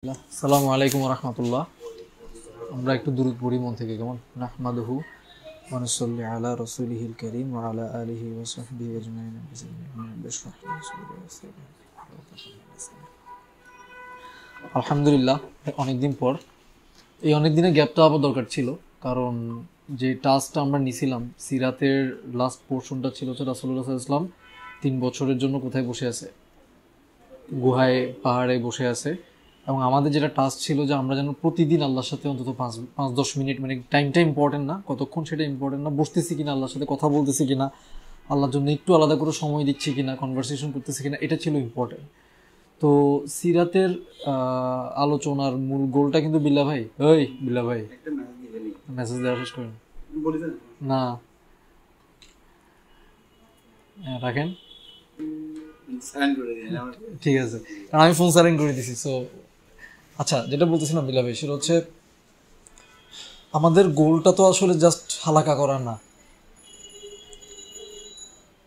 আসসালামু আলাইকুম রাহমাতুল্লাহ। আমরা একটু দুরূদ পড়ি মন থেকে, কেমন? নাহমাদুহু ওয়া নুসাল্লি আলা রাসূলিহিল কারীম ওয়া আলা আলিহি ওয়া সাহবিহি আজমাইন। আলহামদুলিল্লাহ, অনেকদিন পর। এই অনেক দিনের গ্যাপটা আবার দরকার ছিল, কারণ যে টাস্কটা আমরা নিছিলাম, সিরাতের লাস্ট পোর্শনটা ছিল হচ্ছে রাসূলুল্লাহ সাল্লাল্লাহু আলাইহি ওয়াসাল্লাম 3 বছরের জন্য কোথায় বসে আছে? গুহায়, পাহাড়ে বসে আছে। এবং আমাদের যেটা টাস্ক ছিল যে আমরা যেন প্রতিদিন আল্লাহর সাথে অন্তত 5-10 মিনিট, মানে টাইমটা ইম্পর্টেন্ট না, কতক্ষণ সেটা ইম্পর্টেন্ট না, বসতেছি কিনা, আল্লাহর সাথে কথা বলতেছি কিনা, আল্লাহর জন্য একটু আলাদা করে সময় দিচ্ছি কিনা, কনভারসেশন করতেছি কিনা, এটা ছিল ইম্পর্টেন্ট। তো সিরাতের আলোচনার মূল গোলটা কিন্তু বিল্লা ভাই, ওই বিল্লা ভাই মেসেজ দেওয়া শেষ করেন না, রাখেন, ঠিক আছে, কারণ আমি ফোন সাইলেন্ট করে দিছি। সো আচ্ছা, যেটা বলতেছিলাম বিল্লা ভাই, সেটা হচ্ছে আমাদের গোলটা তো আসলে জাস্ট হালাকা করা না।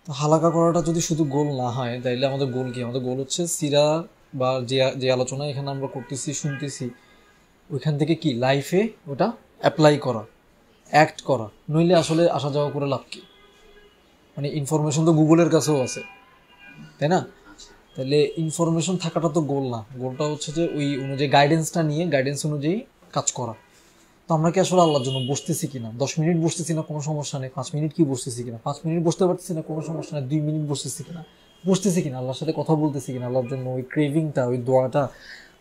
তো হালাকা করাটা যদি শুধু গোল না হয়, তাইলে আমাদের গোল কি? আমাদের গোল হচ্ছে সিরা বা যে আলোচনা এখানে আমরা করতেছি, শুনতেছি, ওইখান থেকে কি লাইফে ওটা অ্যাপ্লাই করা, অ্যাক্ট করা। নইলে আসলে আসা যাওয়া করে লাভ কি? মানে ইনফরমেশন তো গুগলের কাছেও আছে, তাই না? তাহলে ইনফরমেশন থাকাটা তো গোল না, গোলটা হচ্ছে যে ওই অনুযায়ী গাইডেন্সটা নিয়ে গাইডেন্স অনুযায়ী কাজ করা। তো আমরা কি আসলে আল্লাহর জন্য বসতেছি কিনা? 10 মিনিট বসতেছি না, কোনো সমস্যা নেই। 5 মিনিট কি বসতেছি কিনা? 5 মিনিট বসতে পারতেছি না, কোনো সমস্যা নেই। 2 মিনিট বসতেছি কিনা, আল্লাহর সাথে কথা বলতেছি কিনা, আল্লাহর জন্য ওই ক্রেভিংটা, ওই দোয়াটা,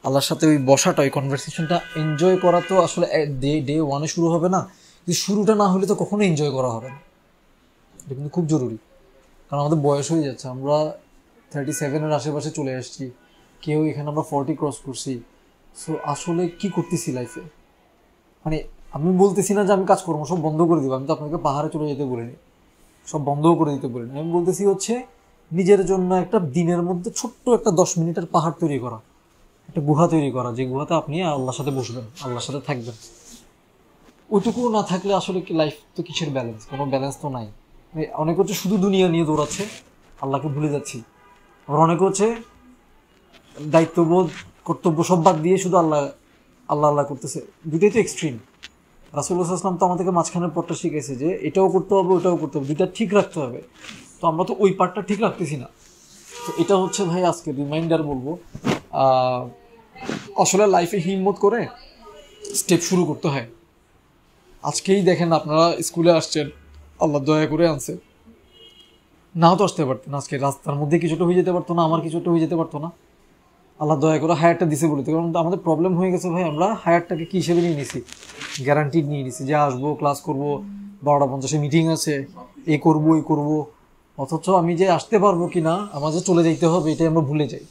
আল্লাহর সাথে ওই বসাটা, ওই কনভারসেশনটা এনজয় করা তো আসলে ডে 1-এ শুরু হবে না। কিন্তু শুরুটা না হলে তো কখনো এনজয় করা হবে না। এটা কিন্তু খুব জরুরি, কারণ আমাদের বয়স হয়ে যাচ্ছে, আমরা 37-এর আশেপাশে চলে আসছি, কেউ এখানে আমরা 40 ক্রস করছি। সো আসলে কি করতেছি লাইফে? মানে আমি বলতেছি না যে আমি কাজকর্ম সব বন্ধ করে দেবো, আমি তো আপনাকে পাহাড়ে চলে যেতে বলিনি, সব বন্ধও করে দিতে বলিনি। আমি বলতেছি হচ্ছে নিজের জন্য একটা দিনের মধ্যে ছোট্ট একটা 10 মিনিটের পাহাড় তৈরি করা, একটা গুহা তৈরি করা, যে গুহাতে আপনি আল্লাহর সাথে বসবেন, আল্লাহর সাথে থাকবেন। ওইটুকু না থাকলে আসলে কি লাইফ তো কিসের ব্যালেন্স? কোনো ব্যালেন্স তো নাই। অনেকে হচ্ছে শুধু দুনিয়া নিয়ে দৌড়াচ্ছে, আল্লাহকে ভুলে যাচ্ছি। আবার অনেকে হচ্ছে দায়িত্ববোধ, কর্তব্য সব বাদ দিয়ে শুধু আল্লাহ আল্লাহ আল্লাহ করতেছে। দুইটাই তো এক্সট্রিম। রাসূলুল্লাহ সাল্লাল্লাহু আলাইহি ওয়াসাল্লাম তো আমাদেরকে মাঝখানের পথটা শিখেছে যে এটাও করতে হবে, ওটাও করতে হবে, দুইটা ঠিক রাখতে হবে। তো আমরা তো ওই পার্টটা ঠিক রাখতেছি না। তো এটা হচ্ছে ভাই আজকে রিমাইন্ডার বলবো, আসলে লাইফে হিম্মত করে স্টেপ শুরু করতে হয়। আজকেই দেখেন, আপনারা স্কুলে আসছেন, আল্লাহ দয়া করে আনছে, নাও তো আসতে পারতেন, আজকে রাস্তার মধ্যে কিছুটা হয়ে যেতে পারতো না, আমার কিছুটা হয়ে যেতে পারতো না। আল্লাহ দয়া করে হায়ারটা দিছে বলে। কারণ আমাদের প্রবলেম হয়ে গেছে ভাই, আমরা হায়ারটাকে কি হিসেবে নিয়ে নিছি? গ্যারান্টিড নিয়ে নিছি, যে আসবো, ক্লাস করবো, 12টা 50-এ মিটিং আছে, এই করবো, এই করবো। অথচ আমি যে আসতে পারবো কিনা, আমার যে চলে যাইতে হবে, এটাই আমরা ভুলে যাই।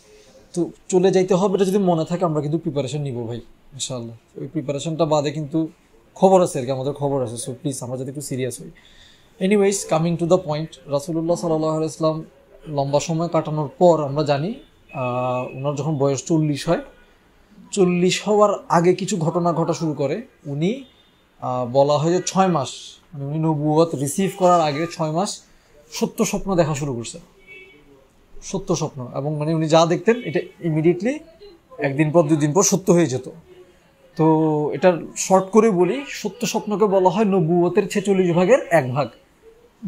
তো চলে যাইতে হবে এটা যদি মনে থাকে, আমরা কিন্তু প্রিপারেশন নিবো ভাই, ইনশাআল্লাহ। ওই প্রিপারেশনটা বাদে কিন্তু খবর আছে আর কি, আমাদের খবর আছে। সো প্লিজ আমরা যাতে একটু সিরিয়াস হই। Anyways, coming to the point, রাসূলুল্লাহ সাল্লাল্লাহু আলাইহি ওয়াসাল্লাম লম্বা সময় কাটানোর পর আমরা জানি ওনার যখন বয়স 40 হয়, 40 হওয়ার আগে কিছু ঘটনা ঘটা শুরু করে। উনি বলা হয় যে 6 মাস, মানে উনি নবুয়ত রিসিভ করার আগে 6 মাস সত্য স্বপ্ন দেখা শুরু করছে, সত্য স্বপ্ন। এবং মানে উনি যা দেখতেন এটা ইমিডিয়েটলি 1 দিন পর 2 দিন পর সত্য হয়ে যেত। তো এটা শর্ট করে বলি, সত্য স্বপ্নকে বলা হয় নবুয়তের 46 ভাগের 1 ভাগ।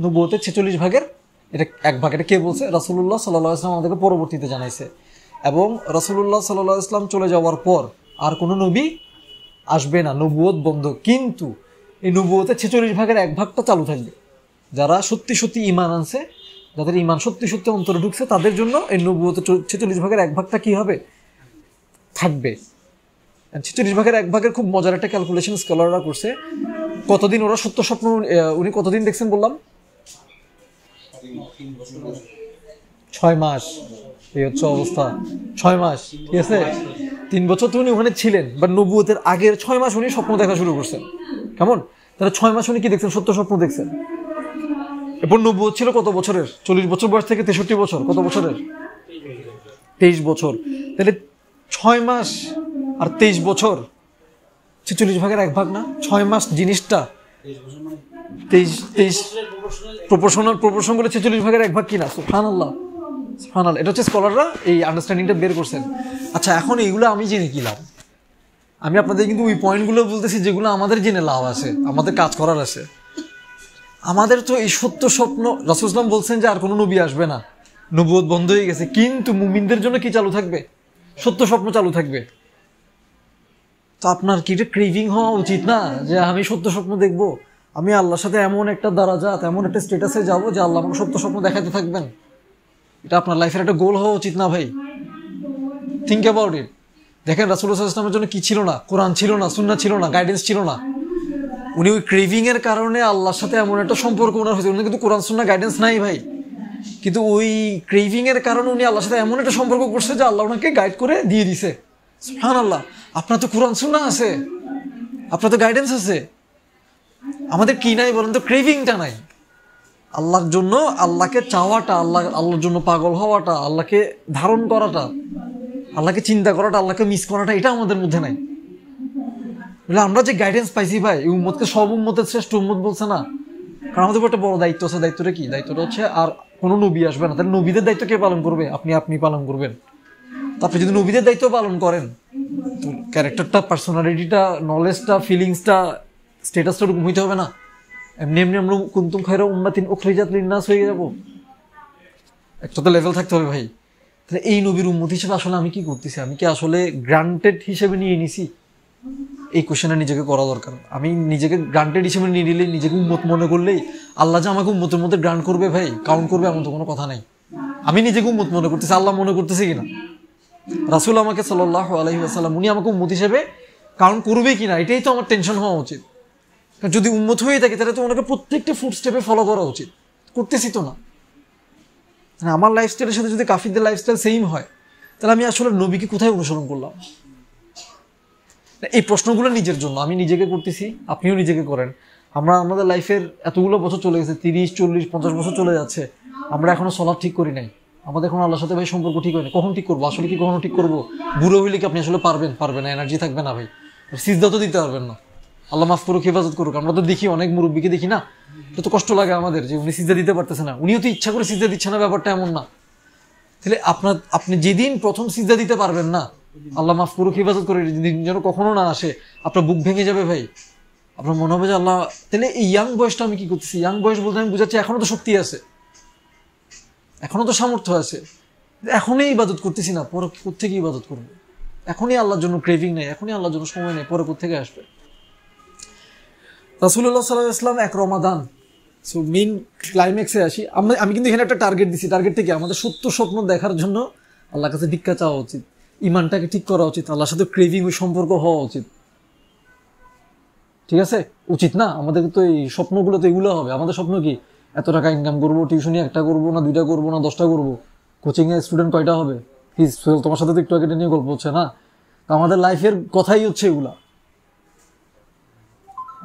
নবুয়তের 46 ভাগের এটা 1 ভাগ। এটা কে বলছে? রাসূলুল্লাহ সাল্লাল্লাহু আলাইহি ওয়াসাল্লাম আমাদেরকে পরবর্তীতে জানাইছে। এবং রাসূলুল্লাহ সাল্লাল্লাহু আলাইহি ওয়াসাল্লাম চলে যাওয়ার পর আর কোনো নবী আসবে না, নবুয়ত বন্ধ। কিন্তু এই নবুয়তের 46 ভাগের 1 ভাগটা চালু থাকবে। যারা সত্যি সত্যি ঈমান আনছে, যাদের ঈমান সত্যি সত্যি অন্তরে ঢুকছে, তাদের জন্য এই নবুয়তের 46 ভাগের 1 ভাগটা কি হবে? থাকবে। 46 ভাগের 1 ভাগের খুব মজার একটা ক্যালকুলেশন স্কলাররা করছে। কতদিন ওরা সত্য স্বপ্ন, উনি কতদিন দেখছেন বললাম? 6 মাস। এই হচ্ছে অবস্থা, 6 মাস। ঠিক আছে, 3 বছর তো উনি ওখানে ছিলেন, বাট নবুয়তের আগের 6 মাস উনি স্বপ্ন দেখা শুরু করছেন। কেমন? তাহলে 6 মাস উনি কি দেখছেন? সত্য স্বপ্ন দেখছেন। এরপর নবুয়ত ছিল কত বছরের? 40 বছর বয়স থেকে 63 বছর। কত বছরের? 23 বছর। তাহলে 6 মাস আর 23 বছর 46 ভাগের 1 ভাগ না? 6 মাস জিনিসটা 23 প্রপোর্শন গুলো 46 ভাগের 1 ভাগ কিনা? সুবহানাল্লাহ, সুবহানাল্লাহ। এটা হচ্ছে স্কলাররা এই আন্ডারস্ট্যান্ডিংটা বের করছেন। আচ্ছা, এখন এইগুলো আমি জেনে কি লাভ? আমি আপনাদের কিন্তু ওই পয়েন্টগুলো বলতেছি যেগুলো আমাদের জেনে লাভ আছে, আমাদের কাজ করার আছে। আমাদের তো এই সত্য স্বপ্ন, রাসূল সাল্লাল্লাহু আলাইহি ওয়াসাল্লাম বলছেন যে আর কোনো নবী আসবে না, নবুয়ত বন্ধ হয়ে গেছে, কিন্তু মুমিনদের জন্য কি চালু থাকবে? সত্য স্বপ্ন চালু থাকবে। তো আপনার কি এটা ক্রেভিং হওয়া উচিত না যে আমি সত্য স্বপ্ন দেখব, আমি আল্লাহর সাথে এমন একটা দারাজাত, এমন একটা স্ট্যাটাসে যাব যে আল্লাহ আমাকে সত্য স্বপ্ন দেখাতে থাকবেন? এটা আপনার লাইফের একটা গোল হওয়া উচিত না ভাই? থিঙ্ক অ্যাবাউট ইট। দেখেন রাসূলুল্লাহ সাল্লাল্লাহু আলাইহি ওয়াসাল্লামের জন্য কি ছিল না? কোরআন ছিল না, সুন্নাহ ছিল না, গাইডেন্স ছিল না। উনি ওই ক্রেভিং এর কারণে আল্লাহর সাথে এমন একটা সম্পর্ক ওনার হয়েছে, উনি কিন্তু কোরআন সুন্নাহ গাইডেন্স নাই ভাই, কিন্তু ওই ক্রেভিং এর কারণে উনি আল্লাহর সাথে এমন একটা সম্পর্ক করছে যে আল্লাহ ওনাকে গাইড করে দিয়ে দিছে। সুবহানাল্লাহ। আপনার তো কোরআন সুন্নাহ আছে, আপনার তো গাইডেন্স আছে। আমাদের কি নাই বলেন তো? ক্রেভিংটা নাই। আল্লাহর জন্য, আল্লাহকে চাওয়াটা, আল্লাহর জন্য পাগল হওয়াটা, আল্লাহকে ধারণ করাটা, আল্লাহকে চিন্তা করাটা, আল্লাহকে মিস করাটা, এটা আমাদের মধ্যে নাই। বলে আমরা যে গাইডেন্স পাইছি ভাই, এই উম্মতকে সব উম্মতের শ্রেষ্ঠ উম্মত বলছে না? কারণ আমাদের একটা বড় দায়িত্ব আছে। দায়িত্বটা কি? দায়িত্বটা হচ্ছে আর কোনো নবী আসবে না, তাহলে নবীদের দায়িত্ব কে পালন করবে? আপনি পালন করবেন। তো আপনি যদি নবীদের দায়িত্ব পালন করেন, তো ক্যারেক্টারটা, পার্সোনালিটিটা, নলেজটা, ফিলিংসটা, স্ট্যাটাসটা ওরকম হইতে হবে না? এমনি এমনি আমরা কুনতুম খায়রা উম্মাতিন উখরিজাত লিন্নাস হয়ে যাবো? একটা তো লেভেল থাকতে হবে ভাই। তাহলে এই নবীর উম্মত হিসেবে আসলে আমি কি করতেছি? আমি কি আসলে গ্রান্টেড হিসেবে নিয়ে নিছি? এই কোশ্চেনটা নিজেকে করা দরকার। আমি নিজেকে গ্রান্টেড হিসেবে নিয়ে নিলেই, নিজেকে উম্মত মনে করলেই আল্লাহ যে আমাকে উম্মতের মধ্যে গ্রান্ট করবে ভাই, কাউন্ট করবে, এমন তো কোনো কথা নাই। আমি নিজেকে উম্মত মনে করতেছি, আল্লাহ মনে করতেছি কিনা? রাসূল আমাকে সাল্লাল্লাহু আলাইহি ওয়াসাল্লাম, উনি আমাকে উম্মত হিসেবে কাউন্ট করবে কিনা, এটাই তো আমার টেনশন হওয়া উচিত। যদি উম্মত হয়ে থাকে তাহলে তো ওনাকে প্রত্যেকটা ফুট স্টেপে ফলো করা উচিত। করতেছি তো না। আমার লাইফস্টাইলের সাথে যদি কাফিরদের লাইফস্টাইল সেম হয়, তাহলে আমি আসলে নবীকে কোথায় অনুসরণ করলাম? এই প্রশ্নগুলো নিজের জন্য আমি নিজেকে করতেছি, আপনিও নিজেকে করেন। আমরা আমাদের লাইফের এতগুলো বছর চলে গেছে, 30, 40, 50 বছর চলে যাচ্ছে, আমরা এখনো সলাপ ঠিক করি নাই। আমাদের এখন আল্লাহর সাথে ভাই সম্পর্ক ঠিক হয়নি। কখন ঠিক করবো? আসলে কি কখনো ঠিক করবো? বুড়ো হইলে কি আপনি আসলে পারবেন না? এনার্জি থাকবে না ভাই। সিজদা তো দিতে পারবেন না। আল্লাহ মাফ করুক, হেফাজত করুক। আমরা তো দেখি অনেক মুরব্বীকে দেখি না, এটা তো কষ্ট লাগে আমাদের যে উনি সিজদা দিতে পারতেছে না। উনিও তো ইচ্ছা করে সিজদা দিচ্ছে না, ব্যাপারটা এমন না। তাহলে আপনি যেদিন প্রথম সিজদা দিতে পারবেন না, আল্লাহ মাফ করুক, হেফাজত করে, যেদিন যেন কখনো না আসে, আপনার বুক ভেঙে যাবে ভাই। আপনার মনে হবে যে আল্লাহ, তাহলে এই ইয়াং বয়সটা আমি কি করতেছি? ইয়াং বয়স বলতে আমি বুঝাচ্ছি এখনো তো শক্তি আছে, এখনো তো সামর্থ্য আছে, এখনই ইবাদত করতেছি না, পরে কোত্থেকে ইবাদত করবো? এখনই আল্লাহর জন্য ক্রেভিং নেই, এখনই আল্লাহর জন্য সময় নেই, পরে কোত্থেকে আসবে? রাসূলুল্লাহ সাল্লাল্লাহু আলাইহি ওয়াসাল্লাম এক রমাদান, সো মেইন ক্লাইম্যাক্সে আসি। আমি কিন্তু এখানে একটা টার্গেট দিছি। টার্গেট থেকে আমাদের সত্য স্বপ্ন দেখার জন্য আল্লাহর কাছে ভিক্ষা চাওয়া উচিত, ইমানটাকে ঠিক করা উচিত, আল্লাহর সাথে ক্রেভিং, ওই সম্পর্ক হওয়া উচিত। ঠিক আছে? উচিত না? আমাদের তো এই স্বপ্নগুলো তো এগুলো হবে। আমাদের স্বপ্ন কি? এত টাকা ইনকাম করবো, টিউশনি একটা করবো না, 2টা করবো না, 10টা করবো, কোচিং এর স্টুডেন্ট কয়টা হবে? প্লিজ, তোমার সাথে তো একটু আগে নিয়ে গল্প হচ্ছে না? আমাদের লাইফের কথাই হচ্ছে এগুলা।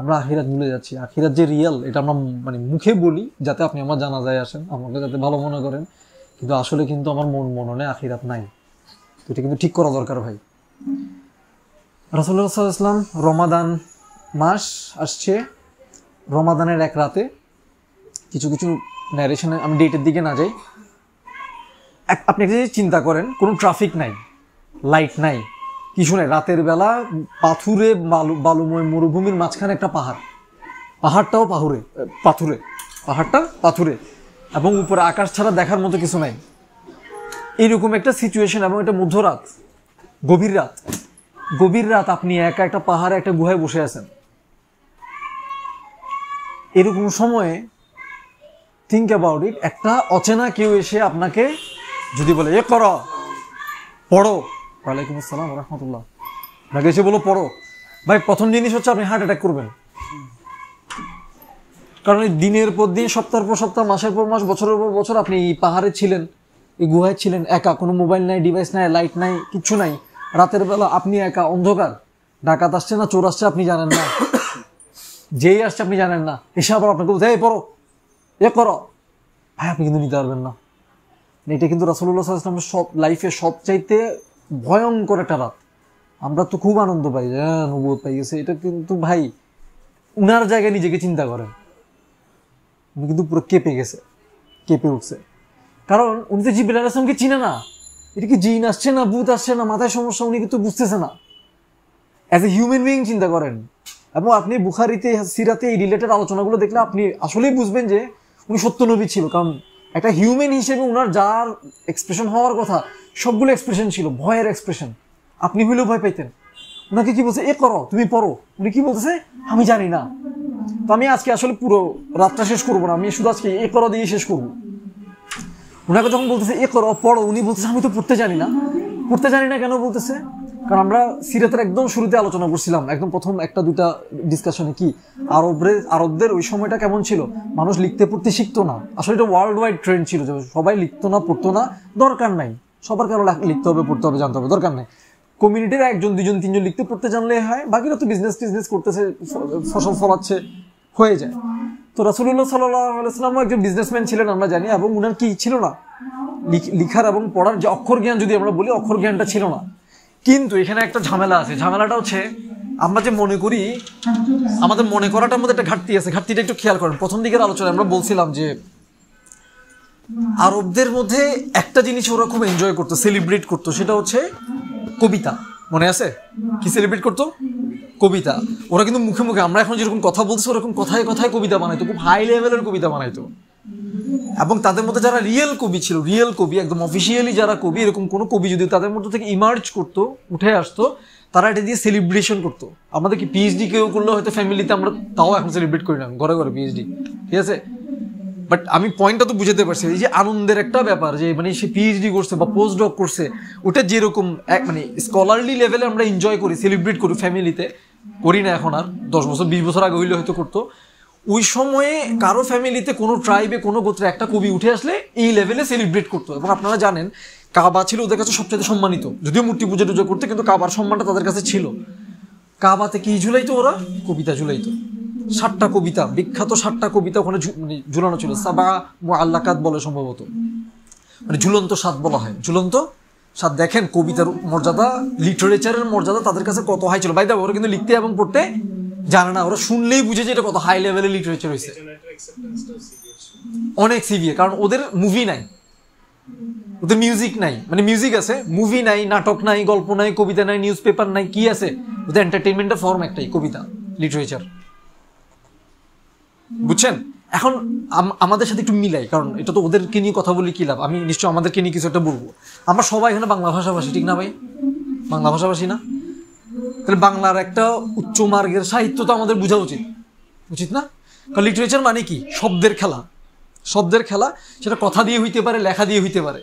আমরা আখিরাত ভুলে যাচ্ছি। আখিরাত যে রিয়েল, এটা আমরা মানে মুখে বলি যাতে আপনি আমার জানাজায় আসেন, আমাকে যাতে ভালো মনে করেন, কিন্তু আসলে কিন্তু আমার মননে আখিরাত নাই। তো এটা কিন্তু ঠিক করা দরকার ভাই। রাসূলুল্লাহ সাল্লাল্লাহু আলাইহি ওয়াসাল্লাম, রমাদান মাস আসছে, রমাদানের এক রাতে, কিছু ন্যারেশনে, আমি ডেটের দিকে না যাই, আপনি একটা জিনিস চিন্তা করেন, কোনো ট্রাফিক নাই, লাইট নাই, কিছু নাই, রাতের বেলা পাথুরে বালুময় মরুভূমির মাঝখানে একটা পাহাড়টাও পাথুরে, এবং উপরে আকাশ ছাড়া দেখার মতো কিছু নাই। এইরকম একটা সিচুয়েশন, এবং এটা মধ্যরাত, গভীর রাত, আপনি একা একটা পাহাড়ে, একটা গুহায় বসে আছেন। এরকম সময়ে থিঙ্ক অ্যাবাউট ইট, একটা অচেনা কেউ এসে আপনাকে যদি বলে এ করো, পড়ো, ওয়ালাইকুম আসসালাম রাহমাতুল্লাহ, আপনাকে এসে বলো পড়ো, ভাই প্রথম জিনিস হচ্ছে আপনি হার্ট অ্যাটাক করবেন। কারণ এই দিনের পর দিন, সপ্তাহের পর সপ্তাহ, মাসের পর মাস, বছরের পর বছর আপনি এই পাহাড়ে ছিলেন, এই গুহায় ছিলেন, একা, কোনো মোবাইল নাই, ডিভাইস নাই, লাইট নাই, কিচ্ছু নাই। রাতের বেলা আপনি একা, অন্ধকার, ডাকাত আসছে না চোর আসছে আপনি জানেন না, যেই আসছে আপনি জানেন না, এসে আবার আপনাকে বলতে এই পড়ো, এ করো, ভাই আপনি কিন্তু নিতে পারবেন না। এটা কিন্তু রাসূলুল্লাহ সাল্লাল্লাহু আলাইহি ওয়াসাল্লামের সব লাইফে সবচাইতে ভয়ঙ্কর একটা রাত। আমরা তো খুব আনন্দ পাই, হ্যাঁ নবুয়ত পাই গেছে, এটা কিন্তু ভাই উনার জায়গায় নিজেকে চিন্তা করেন, উনি কিন্তু পুরো কেঁপে উঠছে। কারণ উনি তো জিবরাইল আলাইহিস সালামকে চিনে না, এটা কি জিন আসছে না ভূত আসছে না মাথায় সমস্যা, উনি কিন্তু বুঝতেছে না। অ্যাজ এ হিউম্যান বিইং চিন্তা করেন, এবং আপনি বুখারীতে সিরাতে এই রিলেটেড আলোচনাগুলো দেখলে আপনি আসলেই বুঝবেন যে উনি সত্য নবী ছিল। কারণ একটা হিউম্যান হিসেবে উনার যার এক্সপ্রেশন হওয়ার কথা সবগুলো এক্সপ্রেশন ছিল ভয়ের এক্সপ্রেশন। আপনি হইলেও ভয় পাইতেন। ওনাকে কি বলছে, এ করো, তুমি পড়ো, উনি কি বলতেছে, আমি জানি না। তো আমি আজকে আসলে পুরো রাতটা শেষ করবো না, আমি শুধু আজকে এ করো দিয়ে শেষ করবো। ওনাকে যখন বলতেছে এ করো পড়ো, উনি বলতেছে আমি তো পড়তে জানি না। পড়তে জানি না কেন বলতেছে? কারণ আমরা সিরাতের একদম শুরুতে আলোচনা করছিলাম, একদম প্রথম একটা দুটা ডিসকাশনে, কি আরবদের ওই সময়টা কেমন ছিল, মানুষ লিখতে পড়তে শিখতো না। আসলে এটা ওয়ার্ল্ড ওয়াইড ট্রেন্ড ছিল যে সবাই লিখতো না, পড়তো না, দরকার নাই, সবার কেন লিখতে হবে, পড়তে হবে, জানতে হবে, দরকার নাই। কমিউনিটির একজন দুজন তিনজন লিখতে পড়তে জানলে হয়, বাকিরা তো বিজনেস করতেছে, ফসল ফলাচ্ছে, হয়ে যায়। তো রাসূলুল্লাহ সাল্লাল্লাহু আলাইহি ওয়াসাল্লামও একজন বিজনেসম্যান ছিলেন আমরা জানি, এবং উনার কি ছিল না, লিখার এবং পড়ার যে অক্ষর জ্ঞান, যদি আমরা বলি অক্ষর জ্ঞানটা ছিল না। কিন্তু এখানে একটা ঝামেলা আছে, ঝামেলাটা হচ্ছে আমরা যে মনে করি, আমাদের মনে করাটার মধ্যে একটা ঘাটতি আছে। ঘাটতিটা একটু খেয়াল করেন। প্রথম দিকের আলোচনায় আমরা বলছিলাম যে আরবদের মধ্যে একটা জিনিস ওরা খুব এনজয় করতো, সেলিব্রেট করতো, সেটা হচ্ছে কবিতা। মনে আছে কি সেলিব্রেট করতো? কবিতা। ওরা কিন্তু মুখে মুখে, আমরা এখন যেরকম কথা বলছি ওরকম কথায় কথায় কবিতা বানাইতো, খুব হাই লেভেলের কবিতা বানাইতো। এবং তাদের মধ্যে যারা রিয়েল কবি ছিল, রিয়েল কবি একদম অফিসিয়ালি যারা কবি, এরকম কোনো কবি যদি তাদের মধ্যে থেকে ইমার্জ করতো, উঠে আসতো, তারা এটা দিয়ে সেলিব্রেশন করতো। আমাদের কি পিএইচডি কেউ করলে হয়তো ফ্যামিলিতে আমরা তাও এখন সেলিব্রেট করি না, ঘরে ঘরে পিএইচডি, ঠিক আছে। বাট আমি পয়েন্টটা তো বুঝাতে পারছি, এই যে আনন্দের একটা ব্যাপার, যে মানে সে পিএইচডি করছে বা পোস্ট ডক করছে, ওটা যেরকম এক মানে স্কলারলি লেভেলে আমরা এনজয় করি, সেলিব্রেট করি, ফ্যামিলিতে করি না এখন আর, 10 বছর 20 বছর আগে হইলে হয়তো করতো। ওই সময়ে কারো ফ্যামিলিতে কোনো ট্রাইবে কোনো গোত্রে একটা কবি উঠে আসলে এই লেভেলে সেলিব্রেট করতো। এবং আপনারা জানেন কাবা ছিল ওদের কাছে সবচেয়ে সম্মানিত, যদিও মূর্তি পূজা টুজা করতে, কিন্তু কাবার সম্মানটা তাদের কাছে ছিল। কাবাতে কি ঝুলাইতো ওরা? কবিতা ঝুলাইতো। 7টা কবিতা, বিখ্যাত 7টা কবিতা ওখানে ঝুলানো ছিল। সাবা মুআল্লাকাত বলে সম্ভবত, মানে ঝুলন্ত 7 বলা হয়, ঝুলন্ত 7। দেখেন কবিতার মর্যাদা, লিটারেচারের মর্যাদা তাদের কাছে কত হাই ছিল। বাইদা ওরা কিন্তু লিখতে এবং পড়তে জানে না, ওরা শুনলেই বুঝে যে এটা কত হাই লেভেলের লিটারেচার হয়েছে। অনেক সিভিয়ার, কারণ ওদের মুভি নাই, ওদের মিউজিক নাই, মানে মিউজিক আছে, মুভি নাই, নাটক নাই, গল্প নাই, কবিতা নাই, নিউজ পেপার নাই, কি আছে ওদের? এন্টারটেইনমেন্টের ফর্ম একটাই, কবিতা, লিটারেচার। বুঝছেন? এখন আমাদের সাথে একটু মিলাই, কারণ এটা তো ওদেরকে নিয়ে কথা বলি কি লাভ, আমি নিশ্চয় আমাদেরকে নিয়ে কিছু একটা বলবো। আমরা সবাই এখানে বাংলা ভাষাভাষী, ঠিক না ভাই? বাংলা ভাষাভাষী না? তাহলে বাংলার একটা উচ্চ মার্গের সাহিত্য তো আমাদের বোঝা উচিত, উচিত না? কারণ লিটারেচার মানে কি? শব্দের খেলা, শব্দের খেলা। সেটা কথা দিয়ে হইতে পারে, লেখা দিয়ে হইতে পারে।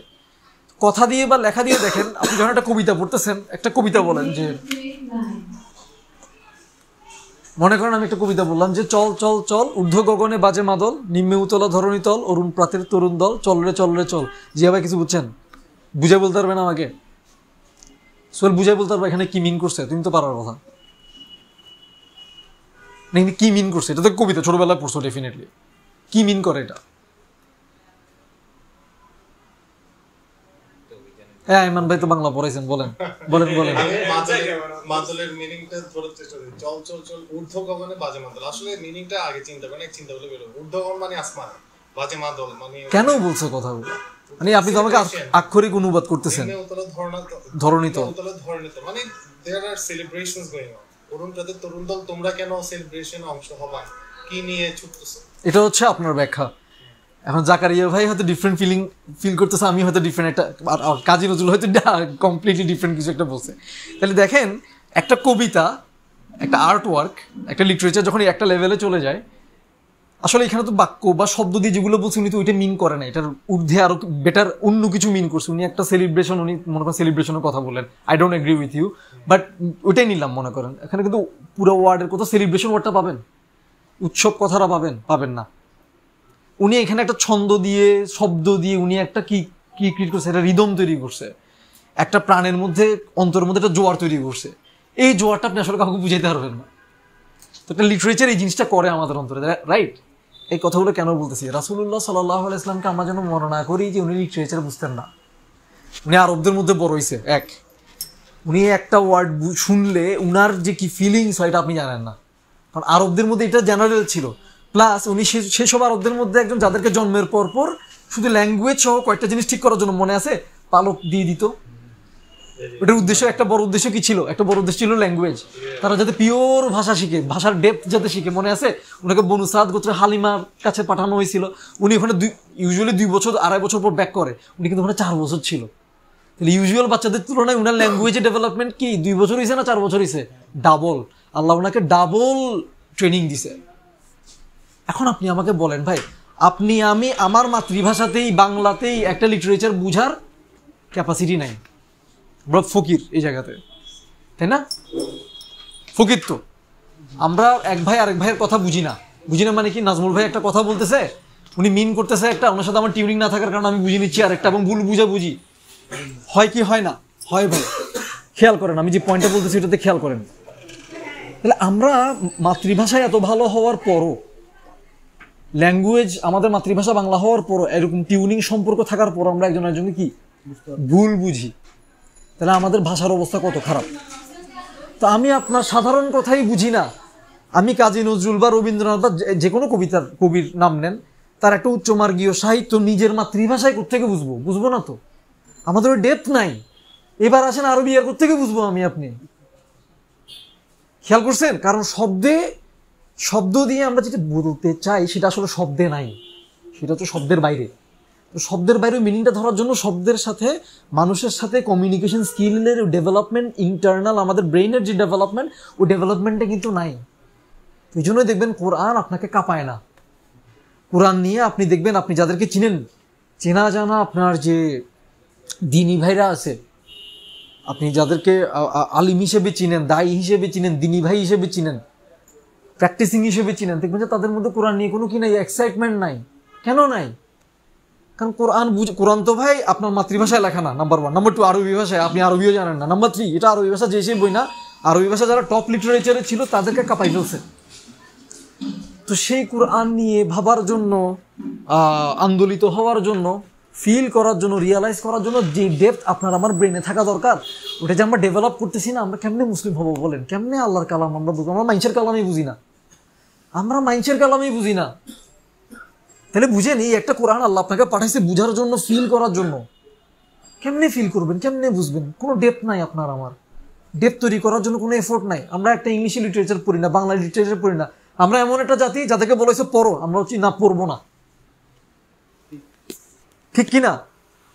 কথা দিয়ে বা লেখা দিয়ে, দেখেন আপনি যখন একটা কবিতা পড়তেছেন, একটা কবিতা বলেন যে, মনে করেন আমি একটা কবিতা বললাম যে, চল চল চল ঊর্ধ্ব গগনে বাজে মাদল, নিম্নে উতলা ধরণী তল, অরুণ প্রাতের তরুণ দল, চল রে চল রে চল। জি ভাই কিছু বুঝছেন? বুঝে বলতে পারবেন আমাকে? সোহেল বুঝাই বলতে পারবে এখানে কি মিন করছে? তুমি তো পারার কথা, নাকি কি মিন করছে? এটা তো কবিতা, ছোটবেলায় পড়ছো ডেফিনেটলি। কি মিন করে এটা? হ্যাঁ ইমান ভাই তো বাংলা পড়াইছেন, বলেন বলেন বলেন। মাদলের মিনিংটা ধরার চেষ্টা করি। চল চল চল ঊর্ধ্ব গগনে বাজে মাদল, আসলে মিনিংটা আগে চিন্তা করেন, চিন্তা করলে বেরো। ঊর্ধ্ব গগন মানে আসমান, বাজে মাদল মানে কেন বলছো কথাগুলো? মানে আপনি তো আমাকে আক্ষরিক অনুবাদ করতেছেন। ধরণী তল মানে there are celebrations going on. অরুণ প্রাতের তরুণ দল, তোমরা কেন সেলিব্রেশনে অংশ হবা? কি নিয়ে ছুটতেছো? এটা হচ্ছে আপনার ব্যাখ্যা। এখন জাকারিয়া ভাই হয়তো ডিফারেন্ট ফিল করতেছে, আমি হয়তো ডিফারেন্ট একটা, আর কাজী নজরুল হয়তো কমপ্লিটলি ডিফারেন্ট কিছু একটা বলছে। তাহলে দেখেন একটা কবিতা, একটা আর্ট ওয়ার্ক, একটা লিটারেচার যখন একটা লেভেলে চলে যায়, আসলে এখানে তো বাক্য বা শব্দ দিয়ে যেগুলো বলছে উনি তো ওইটা মিন করে না, এটার ঊর্ধ্বে আরো বেটার অন্য কিছু মিন করছে। উনি একটা সেলিব্রেশন, উনি মনে করেন সেলিব্রেশনের কথা বললেন, I don't agree with you, but ওইটাই নিলাম। মনে করেন এখানে কিন্তু পুরো ওয়ার্ডের কোথাও সেলিব্রেশন ওয়ার্ডটা পাবেন, উৎসব কথাটা পাবেন না। উনি এখানে একটা ছন্দ দিয়ে, শব্দ দিয়ে উনি একটা কি ক্রিয়েট করছে, একটা রিদম তৈরি করছে, একটা প্রাণের মধ্যে, অন্তরের মধ্যে একটা জোয়ার তৈরি করছে। এই জোয়ারটা আপনি আসলে কাউকে বুঝাইতে পারবেন না। তো একটা লিটারেচার এই জিনিসটা করে আমাদের অন্তরে, রাইট? এই কথাগুলো কেন বলতেছি? রাসূলুল্লাহ সাল্লাল্লাহু আলাইহি ওয়াসাল্লামকে আমরা যেন বর্ণনা করি যে উনি লিটারেচার বুঝতেন না। উনি আরবদের মধ্যে বড় হয়েছে, উনি একটা ওয়ার্ড শুনলে উনার যে কি ফিলিংস হয় এটা আপনি জানেন না, কারণ আরবদের মধ্যে এটা জেনারেল ছিল। প্লাস উনি সেসব আরবদের মধ্যে একজন যাদেরকে জন্মের পর শুধু ল্যাঙ্গুয়েজ সহ কয়েকটা জিনিস ঠিক করার জন্য, মনে আছে, পালক দিয়ে দিত। ওটার উদ্দেশ্য, একটা বড় উদ্দেশ্য কি ছিল? একটা বড় উদ্দেশ্য ছিল ল্যাঙ্গুয়েজ। তারা যাতে পিওর ভাষা শিখে, ভাষার ডেপথ যাতে শিখে। মনে আছে ওনাকে বনু সাদ গোত্রে হালিমার কাছে পাঠানো হয়েছিল, উনি ওখানে ইউজুয়ালি 2 বছর 2.5 বছর পর ব্যাক করে, উনি কিন্তু ওখানে 4 বছর ছিল। তাহলে ইউজুয়াল বাচ্চাদের তুলনায় উনার ল্যাঙ্গুয়েজের ডেভেলপমেন্ট কি 2 বছর হয়েছে না 4 বছর হয়েছে? ডাবল। আল্লাহ ওনাকে ডাবল ট্রেনিং দিছে। এখন আপনি আমাকে বলেন ভাই, আপনি আমি আমার মাতৃভাষাতেই বাংলাতেই একটা লিটারেচার বুঝার ক্যাপাসিটি নাই, আমরা ফকির এই জায়গাতে, তাই না? ফকির তো আমরা এক ভাই আরেক ভাইয়ের কথা বুঝি না। বুঝি না মানে কি, নাজমুল ভাই একটা কথা বলতেছে, উনি মিন করতেছে একটা, ওনার সাথে আমার টিউনিং না থাকার কারণে আমি বুঝে নিচ্ছি আরেকটা, এবং ভুল বুঝা বুঝি হয় কি হয় না? হয় ভাই। খেয়াল করেন, আমি যে পয়েন্টটা বলতেছি ওটাতে খেয়াল করেন। তাহলে আমরা মাতৃভাষায় এত ভালো হওয়ার পরও, ল্যাঙ্গুয়েজ আমাদের মাতৃভাষা বাংলা হওয়ার পরও, এরকম টিউনিং সম্পর্ক থাকার পরও আমরা একজন একজনকে কি ভুল বুঝি, তাহলে আমাদের ভাষার অবস্থা কত খারাপ। তো আমি আপনার সাধারণ কথাই বুঝি না, আমি কাজী নজরুল বা রবীন্দ্রনাথ বা যে কোনো কবির নাম নেন, তার একটা উচ্চমার্গীয় সাহিত্য নিজের মাতৃভাষায় কোত্থেকে বুঝবো? বুঝবো না তো, আমাদের ওই ডেপথ নাই। এবার আসেন আরবি, আর কোত্থেকে বুঝবো আমি আপনি? খেয়াল করছেন? কারণ শব্দ দিয়ে আমরা যেটা বলতে চাই সেটা আসলে শব্দে নাই, সেটা হচ্ছে শব্দের বাইরে। তো শব্দের বাইরে মিনিংটা ধরার জন্য শব্দের সাথে মানুষের সাথে কমিউনিকেশন স্কিলের ডেভেলপমেন্ট, ইন্টারনাল আমাদের ব্রেইনের যে ডেভেলপমেন্ট, ওই ডেভেলপমেন্টটা কিন্তু নাই। এই জন্যই দেখবেন কোরআন আপনাকে কাঁপায় না। কোরআন নিয়ে আপনি দেখবেন, আপনি যাদেরকে চিনেন, চেনা জানা আপনার যে দিনী ভাইরা আছে, আপনি যাদেরকে আলিম হিসেবে চিনেন, দায়ী হিসেবে চিনেন, দিনী ভাই হিসেবে চিনেন, প্র্যাকটিসিং হিসেবে চিনেন, দেখবেন যে তাদের মধ্যে কোরআন নিয়ে কোনো কি নাই, এক্সাইটমেন্ট নাই। কেন নাই? কারণ কোরআন তো ভাই আপনার মাতৃভাষায় লেখা না, নাম্বার 1। নাম্বার 2, আরবি ভাষায়, আপনি আরবিও জানেন না। নাম্বার 3, এটা আরবি ভাষা যে সেই বই না, আরবি ভাষা যারা টপ লিটারেচারে ছিল তাদেরকে কাঁপাই ফেলছে। তো সেই কোরআন নিয়ে ভাবার জন্য, আন্দোলিত হওয়ার জন্য, ফিল করার জন্য, রিয়ালাইজ করার জন্য যে ডেপথ আপনার আমার ব্রেনে থাকা দরকার, ওটা যে আমরা ডেভেলপ করতেছি না, আমরা কেমনে মুসলিম হবো বলেন? কেমনে আল্লাহর কালাম আমরা বুঝবো? আমরা মাইন্সের কালামই বুঝি না, আমরা মাইন্সের কালামই বুঝি না। তাহলে বুঝেন, এই একটা কোরআন আল্লাহ আপনাকে পাঠাইছে বুঝার জন্য, ফিল করার জন্য। কেমনে ফিল করবেন, কেমনে বুঝবেন? কোনো ডেপথ নাই আপনার আমার। ডেপথ তৈরি করার জন্য কোনো এফোর্ট নাই। আমরা একটা ইংলিশে লিটারেচার পড়ি না, বাংলা লিটারেচার পড়ি না। আমরা এমন একটা জাতি যাদেরকে বলেছে পড়ো, আমরা হচ্ছি না, পড়বো না। ঠিক কিনা?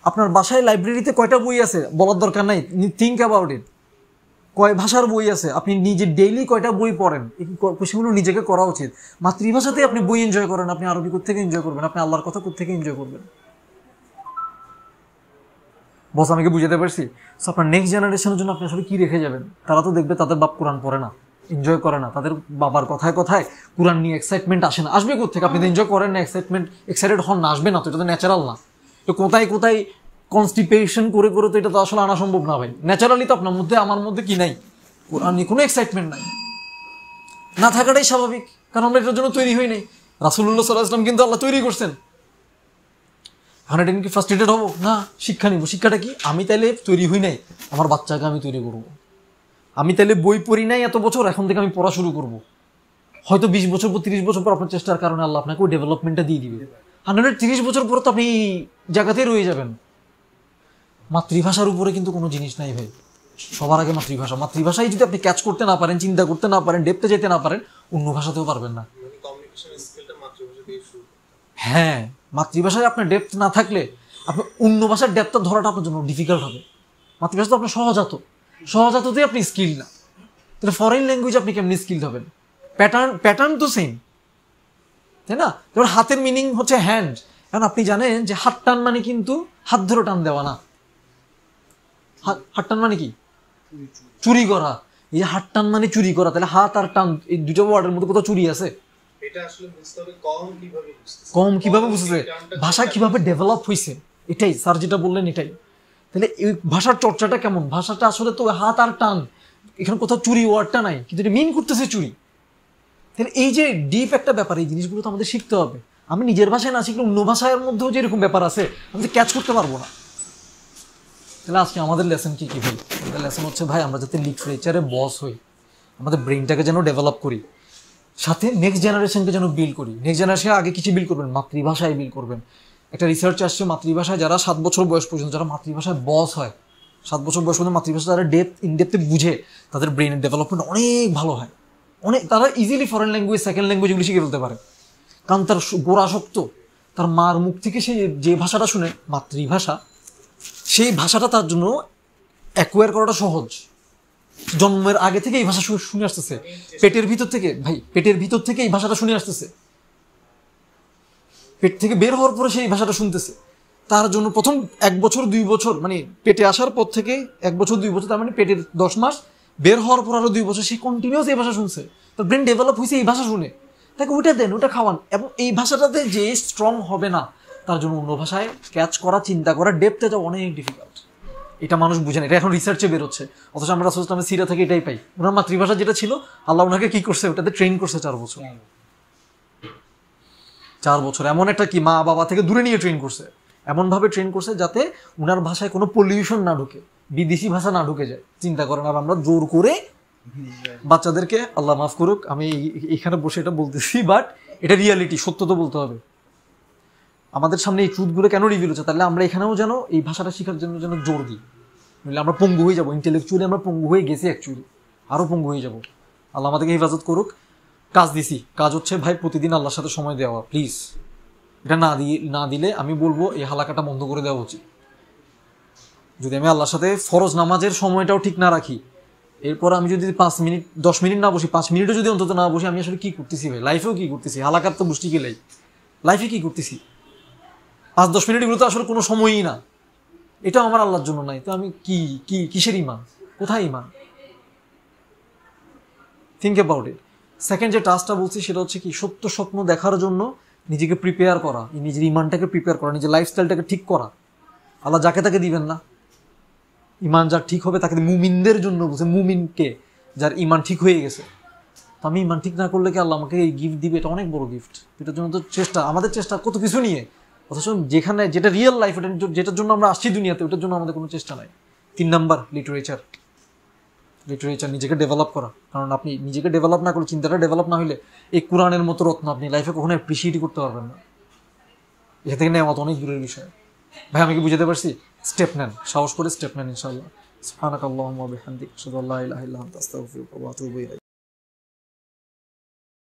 আপনার বাসায় লাইব্রেরিতে কয়টা বই আছে বলার দরকার নাই, থিঙ্ক অ্যাবাউট ইট। কয় ভাষার বই আছে, আপনি নিজে ডেইলি কয়টা বই পড়েন, সেগুলো নিজেকে করা উচিত। মাতৃভাষাতে আপনি বই এনজয় করেন, আপনি আরবি কোত্থেকে এনজয় করবেন? আপনি আল্লাহর কথা কোত্থেকে এনজয় করবেন? বস, আমি কি বুঝাতে পারছি? আপনার নেক্সট জেনারেশনের জন্য আপনি আসলে কি রেখে যাবেন? তারা তো দেখবে তাদের বাপ কোরআন পড়ে না, এনজয় করে না, তাদের বাবার কথায় কথায় কোরআন নিয়ে এক্সাইটমেন্ট আসে না। আসবে কোত্থেকে? আপনি তো এনজয় করেন না, এক্সাইটেড হন না, আসবে না তো, এটা তো ন্যাচারাল না। তো কোথায় কোথায় কনস্টিপেশন করে করে তো এটা তো আসলে আনা সম্ভব না ভাই। ন্যাচারালি তো আপনার মধ্যে আমার মধ্যে কি নাই? কোরআন নিয়ে কোনো এক্সাইটমেন্ট নাই, না থাকাটাই স্বাভাবিক, কারণ আমরা এটার জন্য তৈরি হই নাই। রাসূলুল্লাহ সাল্লাল্লাহু আলাইহি ওয়াসাল্লাম কিন্তু আল্লাহ তৈরি করছেন। এখন এটা কি ফ্রাস্ট্রেটেড হবো না? শিক্ষা নিব। শিক্ষাটা কি? আমি তাইলে তৈরি হই নাই, আমার বাচ্চাকে আমি তৈরি করবো। আমি তাইলে বই পড়ি নাই এত বছর, এখন থেকে আমি পড়া শুরু করবো। হয়তো 20 বছর পর, 30 বছর পর আপনার চেষ্টার কারণে আল্লাহ আপনাকে ওই ডেভেলপমেন্টটা দিয়ে দিবে। 130 বছর পর তো আপনি জায়গাতেই রয়ে যাবেন। মাতৃভাষার উপরে কিন্তু কোনো জিনিস নাই ভাই। সবার আগে মাতৃভাষা। মাতৃভাষায় যদি আপনি ক্যাচ করতে না পারেন, চিন্তা করতে না পারেন, ডেপথে যেতে না পারেন, অন্য ভাষাতেও পারবেন না। হ্যাঁ, মাতৃভাষায় আপনার ডেপথ না থাকলে আপনি অন্য ভাষার ডেপথটা ধরাটা আপনার জন্য ডিফিকাল্ট হবে। মাতৃভাষা তো আপনার সহজাততেই আপনি স্কিল না, তাহলে ফরেন ল্যাঙ্গুয়েজ আপনি কেমনি স্কিল হবেন? প্যাটার্ন তো সেম, তাই না? যেমন হাতের মিনিং হচ্ছে হ্যান্ড। এখন আপনি জানেন যে হাত টান মানে কিন্তু হাত ধরে টান দেওয়া না। হাত টান মানে কি? চুরি করা। এই যে হাত টান মানে চুরি করা, তাহলে হাত আর টান এই দুটো ওয়ার্ডের মধ্যে কোথাও চুরি আছে? কম কিভাবে বুঝতেছে, ভাষা কিভাবে ডেভেলপ হয়েছে, এটাই স্যার যেটা বললেন এটাই। তাহলে এই ভাষার চর্চাটা কেমন? ভাষাটা আসলে তো হাত আর টান, এখানে কোথাও চুরি ওয়ার্ডটা নাই, কিন্তু এটা মিন করতেছে চুরি। তাহলে এই যে ডিপ একটা ব্যাপার, এই জিনিসগুলো তো আমাদের শিখতে হবে। আমি নিজের ভাষায় না শিখলে অন্য ভাষার মধ্যেও যে এরকম ব্যাপার আছে, আমি তো ক্যাচ করতে পারবো না। তাহলে আজকে আমাদের লেসন কি ভাই? আমাদের লেসন হচ্ছে ভাই, আমরা যাতে লিটারেচারে বস হই, আমাদের ব্রেনটাকে যেন ডেভেলপ করি, সাথে নেক্সট জেনারেশনকে যেন বিল্ড করি। নেক্সট জেনারেশন আগে কিছু বিল্ড করবেন, মাতৃভাষায় বিল্ড করবেন। একটা রিসার্চ আসছে, মাতৃভাষায় যারা 7 বছর বয়স পর্যন্ত যারা মাতৃভাষায় বস হয়, 7 বছর বয়স পর্যন্ত মাতৃভাষা যারা ইনডেপথে বুঝে তাদের ব্রেনের ডেভেলপমেন্ট অনেক ভালো হয়, অনেক, তারা easily foreign language, second language এগুলো শিখে ফেলতে পারে। কারণ তার গোড়া শক্ত, তার মার মুখ থেকে সে যে ভাষাটা শুনে, মাতৃভাষা, সেই ভাষাটা তার জন্য অ্যাকোয়ার করাটা সহজ। জন্মের আগে থেকে এই ভাষা শুনে আসতেছে, পেটের ভিতর থেকে, ভাই পেটের ভিতর থেকে এই ভাষাটা শুনে আসতেছে, পেট থেকে বের হওয়ার পরে সেই ভাষাটা শুনতেছে। তার জন্য প্রথম 1 বছর 2 বছর, মানে পেটে আসার পর থেকে 1 বছর 2 বছর, তার মানে পেটের 10 মাস, বের হওয়ার পর আরো 2 বছর সে কন্টিনিউয়াস এই ভাষা শুনছে, তার ব্রেন ডেভেলপ হয়েছে এই ভাষা শুনে। তাকে ওইটা দেন, ওটা খাওয়ান, এবং এই ভাষাটাতে যে স্ট্রং হবে না, তার জন্য অন্য ভাষায় ক্যাচ করা, চিন্তা করা, ডেপথে যাওয়া অনেক ডিফিকাল্ট। এটা মানুষ বুঝে না, এটা এখন রিসার্চে বেরোচ্ছে। অথচ আমরা রাসূল সাল্লাল্লাহু আলাইহি ওয়াসাল্লামের সিরা থেকে এটাই পাই। ওনার মাতৃভাষা যেটা ছিল, আল্লাহ ওনাকে কি করছে, ওটাতে ট্রেন করছে 4 বছর। 4 বছর এমন একটা কি মা বাবা থেকে দূরে নিয়ে ট্রেন করছে, এমনভাবে ট্রেন করছে যাতে উনার ভাষায় কোনো পলিউশন না ঢুকে, বিদেশি ভাষা না ঢুকে যায়। চিন্তা করেন, আর আমরা জোর করে বাচ্চাদেরকে, আল্লাহ মাফ করুক আমি এখানে বসে এটা বলতেছি, বাট এটা রিয়ালিটি, সত্য তো বলতে হবে। আমাদের সামনে এই ট্রুথগুলো কেন রিভিল হচ্ছে, তাহলে আমরা এখানেও যেন এই ভাষাটা শেখার জন্য যেন জোর দিই, নইলে আমরা পঙ্গু হয়ে যাবো। ইন্টেলেকচুয়ালি আমরা পঙ্গু হয়ে গেছি, অ্যাকচুয়ালি আরও পঙ্গু হয়ে যাবো। আল্লাহ আমাদেরকে হেফাজত করুক। কাজ দিছি, কাজ হচ্ছে ভাই প্রতিদিন আল্লাহর সাথে সময় দেওয়া। প্লিজ এটা না দিলে আমি বলবো এই হালাকাটা বন্ধ করে দেওয়া উচিত। যদি আমি আল্লাহর সাথে ফরজ নামাজের সময়টাও ঠিক না রাখি, এরপর আমি যদি 5 মিনিট 10 মিনিট না বসি, 5 মিনিটও যদি অন্তত না বসি, আমি আসলে কি করতেছি ভাই, লাইফেও কি করতেছি? হালাকাত তো গোষ্ঠী গেলেই লাইফে কি করতেছি? 5-10 মিনিট এগুলো তো আসলে কোনো সময়ই না, এটাও আমার আল্লাহর জন্য নাই। তো আমি কিসের ইমান, কোথায় ইমান? Think about it. সেকেন্ড যে টাস্কটা বলছি সেটা হচ্ছে কি, সত্য স্বপ্ন দেখার জন্য নিজেকে প্রিপেয়ার করা, নিজের ইমানটাকে প্রিপেয়ার করা, নিজের লাইফস্টাইলটাকে ঠিক করা। আল্লাহ যাকে তাকে দিবেন না, ইমান যার ঠিক হবে তাকে, মুমিনদের জন্য বলছে, মুমিনকে যার ইমান ঠিক হয়ে গেছে। তো আমি ইমান ঠিক না করলে কি আল্লাহ আমাকে এই গিফট দিবে? এটা অনেক বড় গিফট। এটার জন্য তো চেষ্টা, আমাদের চেষ্টা কত কিছু নিয়ে, অথচ যেখানে যেটা রিয়েল লাইফ, যেটার জন্য আমরা আসছি দুনিয়াতে, ওটার জন্য আমাদের কোনো চেষ্টা নাই। 3 নাম্বার লিটারেচার, নিজেকে ডেভেলপ করা। কারণ আপনি নিজেকে ডেভেলপ না করলে, চিন্তাটা ডেভেলপ না হলে, এই কোরআনের মতো রত্ন আপনি লাইফে কখনো অ্যাপ্রিসিয়েটই করতে পারবেন না। এখান থেকে নেওয়া অনেক দূরের বিষয়। ভাই আমি কি বুঝাতে পারছি? স্টেপ নেন, সাহস করে স্টেপ নেন ইনশাআল্লাহ। সুবহানাকাল্লাহুম্মা ওয়া বিহামদিকা আশহাদু আল্লা ইলাহা ইল্লা আনতা আস্তাগফিরুকা ওয়া আতুবু ইলাইক।